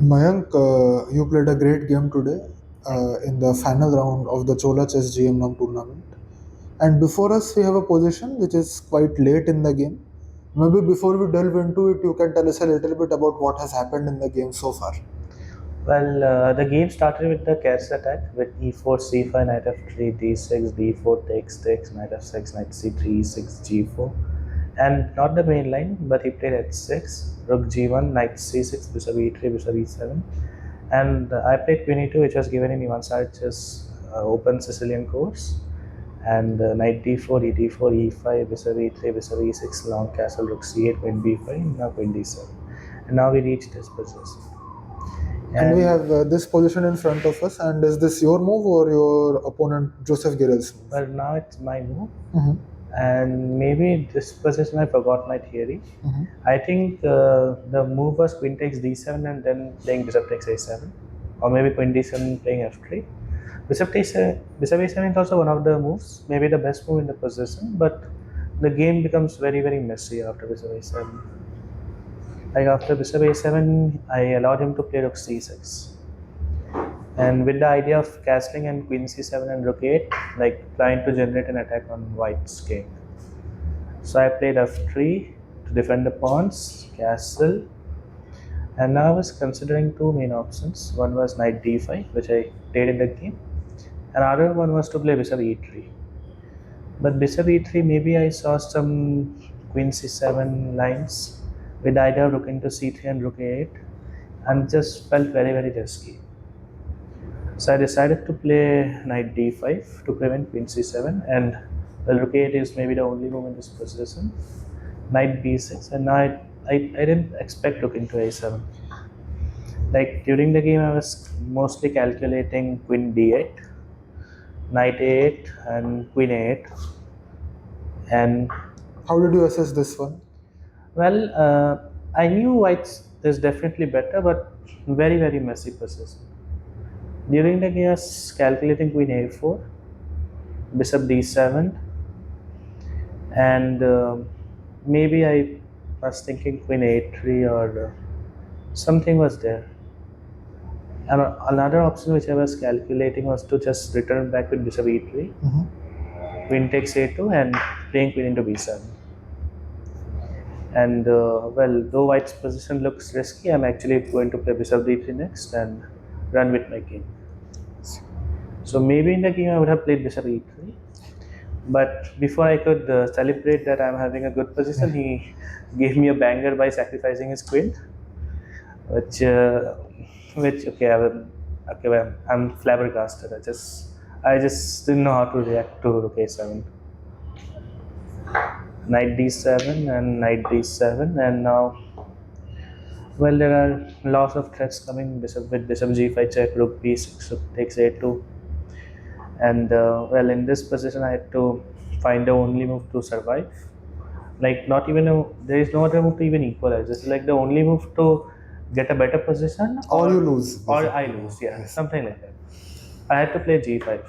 Mayank, you played a great game today Thank you. in the final round of the Chola Chess GM tournament. And before us, we have a position which is quite late in the game. Maybe before we delve into it, you can tell us a little bit about what has happened in the game so far. Well, the game started with the Ker's attack with e4, c5, knight f3, d6, d4, takes, knight f6, knight c3, e6, g4. And not the main line, but he played h6, rook g1, knight c6, bishop e3, bishop e7. And I played queen e2, which was given in Ivan Chess Open Sicilian course. And knight d4, e4, e5, bishop e3, bishop e6, long castle, rook c8, queen b5, now queen d7. And now we reach this position. And we And have this position in front of us. And is this your move or your opponent Joseph Girel's move? well, now it's my move. Mhm, And maybe this position I forgot my theory. mhm. I think the move was queen takes d7 and then playing bishop takes a7, or maybe queen d7 playing f3. Bishop a7 is also one of the moves, maybe the best move in the position, but the game becomes very messy after bishop a7. Like after bishop a7, I allowed him to play rook c6. And with the idea of castling and queen c7 and rook 8, like trying to generate an attack on white's king. So I played f3 to defend the pawns, castle, and now I was considering two main options. One was knight d5, which I played in the game. Another one was to play bishop e3. But bishop e3, maybe I saw some queen c7 lines with the idea of rook into c3 and rook a8, and just felt very risky. So I decided to play knight d5 to prevent queen c7, and well, rook a8 is maybe the only move in this position. Knight b6, and now I didn't expect rook into a7. Like during the game, I was mostly calculating queen d8, knight a8, and queen a8. And How did you assess this one? well, I knew white's is definitely better, but very messy position. During the game, I was calculating queen a4, bishop d7, and maybe I was thinking queen a3 or something was there. And another option which I was calculating was to just return back with bishop e3, Mhm. queen takes a2, and playing queen into b7. And well, though white's position looks risky, I'm actually going to play bishop d3 next and run with my king. So maybe in the game I would have played bishop e3, but before I could celebrate that I'm having a good position, he gave me a banger by sacrificing his queen, which okay, well, I'm flabbergasted. I just didn't know how to react to rook a7, knight d7 and knight d7, and now well, there are lots of threats coming with bishop g5 check, rook b6, rook takes a2, and well, in this position I had to find the only move to survive. Like not even there is no other move to even equalize. This is like the only move to get a better position, Or you or lose, I basically. lose. Yeah, Yes. something like that. I had to play g5.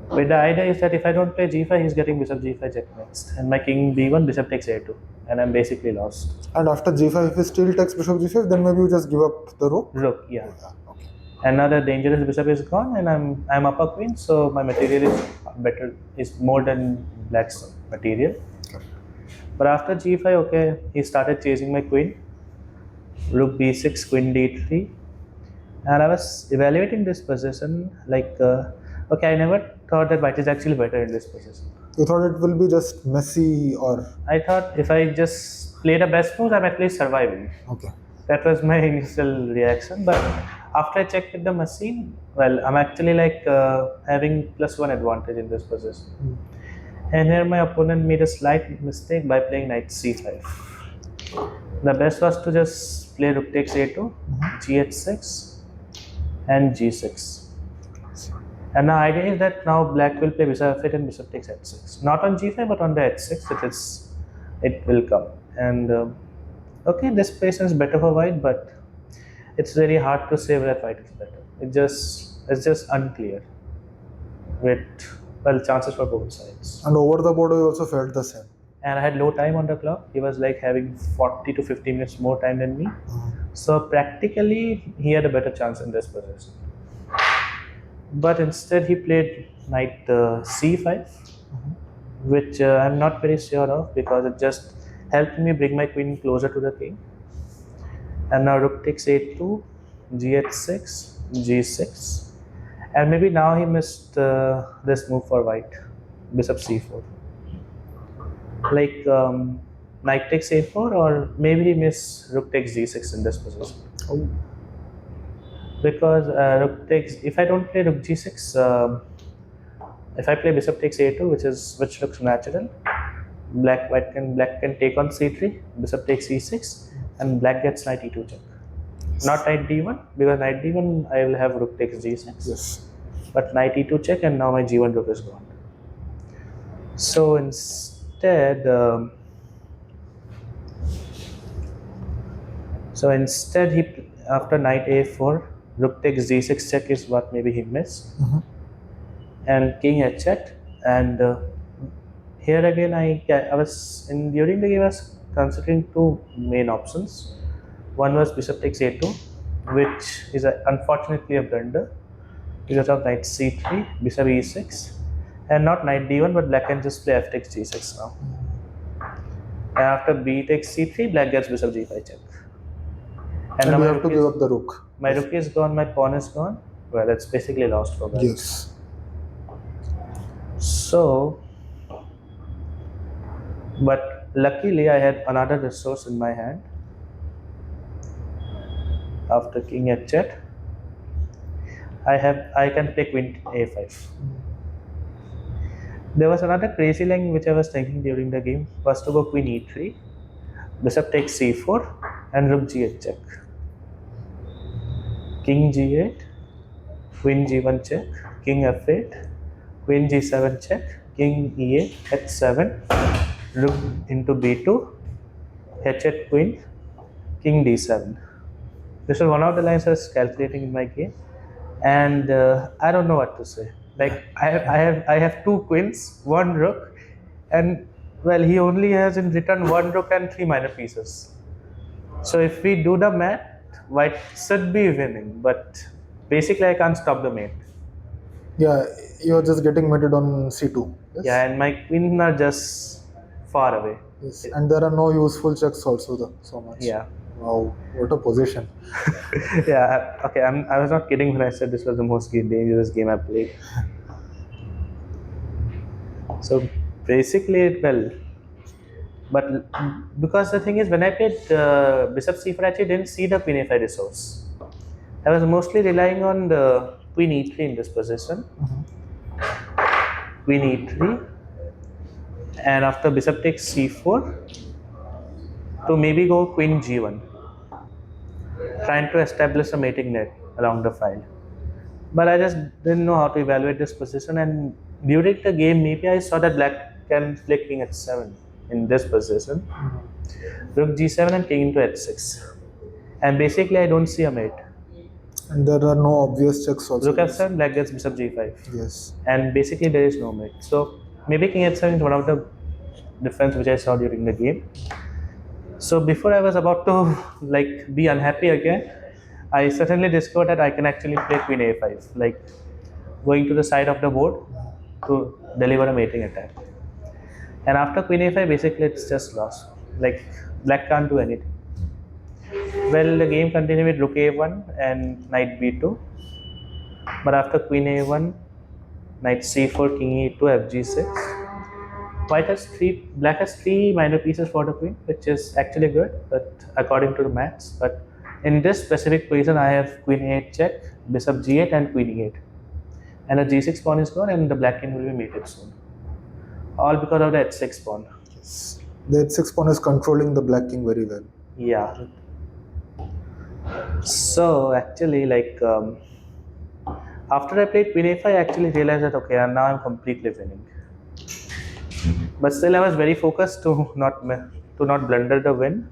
But the idea is that if I don't play g5, he's getting bishop g5 check next, and my king b1, bishop takes a2, and I'm basically lost. And after g5, if he still takes bishop g5, then maybe you just give up the rook. Rook, yeah. Yeah, okay. And now the dangerous bishop is gone, and I'm up a queen, so my material is better, is more than black's material. But after g5, okay, he started chasing my queen, rook b6, queen d3, and I was evaluating this position like, okay, I never thought that white is actually better in this position. You thought it will be just messy or I thought if I just play the best moves, I'm at least surviving. okay. That was my initial reaction. But after I checked with the machine, well, I'm actually like having +1 advantage in this position. Mm. And here my opponent made a slight mistake by playing knight c5. The best was to just play rook takes a2, gh6, and g6. And the idea is that now black will play bishop f8 and bishop takes h6. Not on g5, but on the h6, it will come. And okay, this position is better for white, but it's very hard to say whether white is better. It's just unclear with well chances for both sides. And over the board, I also felt the same. And I had low time on the clock. He was like having 40 to 50 minutes more time than me. So practically he had a better chance in this position. But instead he played knight c5, which I'm not very sure of because it just helped me bring my queen closer to the king. And now rook takes a2, g6, g6, and maybe now he missed this move for white, bishop c4. Like knight takes a4, or maybe he missed rook takes g6 in this position. Oh. Because rook takes, if I don't play rook g6, if I play bishop takes a2, which looks natural, black can take on c3, bishop takes e6, and black gets knight e2 check. Not knight d1, because knight d1 I will have rook takes g6. Yes. But knight e2 check, and now my g1 rook is gone. So instead, after knight a4, rook takes g6 check is what maybe he missed, and king h check. And here again, I was during the game I was considering two main options. One was bishop takes a2, which is unfortunately a blunder because of knight c3, bishop e6, and not knight d1, but black can just play f takes g6 now. And after b takes c3, black gets bishop g5 check. And now you have to give up the rook. My rook is gone, my pawn is gone. Well, it's basically lost for black. Yes. So, but luckily I had another resource in my hand. After king h8, I can play queen a5. There was another crazy line which I was thinking during the game, was to go queen e3, bishop takes c4, and rook g8 check. King g8, queen g1 check, king f8, queen g7 check, king e8, h7, rook into b2, h8 queen, king d7. This was one of the lines I was calculating in my game, and I don't know what to say. Like I have two queens, one rook, and well, he only has in return one rook and three minor pieces. So if we do the math, white should be winning, but basically I can't stop the mate. Yeah, you're just getting mated on c2. Yes? Yeah, and my queens are just far away. Yes. And there are no useful checks also so much. Yeah. Wow, what a position. Yeah, okay, I was not kidding when I said this was the most dangerous game I played. So basically, well, but because the thing is, when I played bishop c4, I actually didn't see the queen a5 resource. I was mostly relying on the queen e3 in this position. Queen e3, and after bishop takes c4, to maybe go queen g1, trying to establish a mating net along the file. But I just didn't know how to evaluate this position, and during the game, maybe I saw that black can play king h7 in this position, rook g7 and king into h6, and basically I don't see a mate. And there are no obvious checks also. Rook f7, black gets bishop g5. Yes. And basically there is no mate. So maybe king h7 is one of the difference which I saw during the game. So before I was about to like be unhappy again, I suddenly discovered that I can actually play queen a5, like going to the side of the board to deliver a mating attack. And after queen a5, basically it's just lost. Like black can't do anything. Well, the game continued with rook a1 and knight b2. But after queen a1, knight c4, king e2, fg6. Black has three minor pieces for the queen, which is actually good, but according to the maths. But in this specific position, I have queen a8 check, bishop g8, and queen e8. And the g6 pawn is gone, and the black king will be mated soon. All because of the h6 pawn. Yes. The h6 pawn is controlling the black king very well. Yeah. So actually, like after I played queen a5, I actually realized that okay, now I'm completely winning. But still, I was very focused to not blunder the win.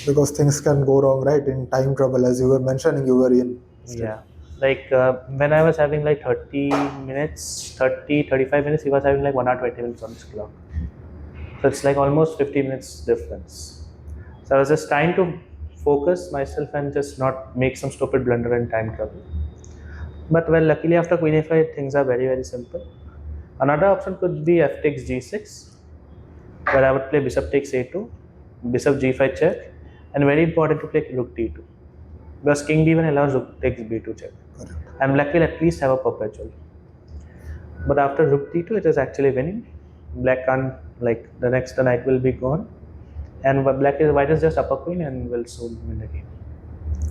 Because things can go wrong, right? In time trouble, as you were mentioning, you were in. Yeah. Like when I was having like 35 minutes, he was having like 1 hour 20 minutes on his clock. So it's like almost 50 minutes difference. So I was just trying to focus myself and just not make some stupid blunder and time trouble. But well, luckily after queen a5, things are very very simple. Another option could be f takes g6, where I would play bishop takes a2, bishop g5 check, and very important to play rook d2. Because king d1 allows rook takes b2 check. Correct. And black will at least have a perpetual. But after rook d2, it is actually winning. Black can't, like, the knight will be gone. And white is just upper queen and will soon win the game.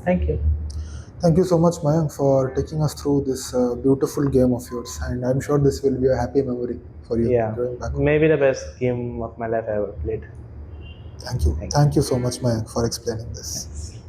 Thank you. Thank you so much, Mayank, for taking us through this beautiful game of yours. And I'm sure this will be a happy memory for you Yeah, going back home. maybe the best game of my life I ever played. Thank you. Thank you. Thank you so much, Mayank, for explaining this. Yes.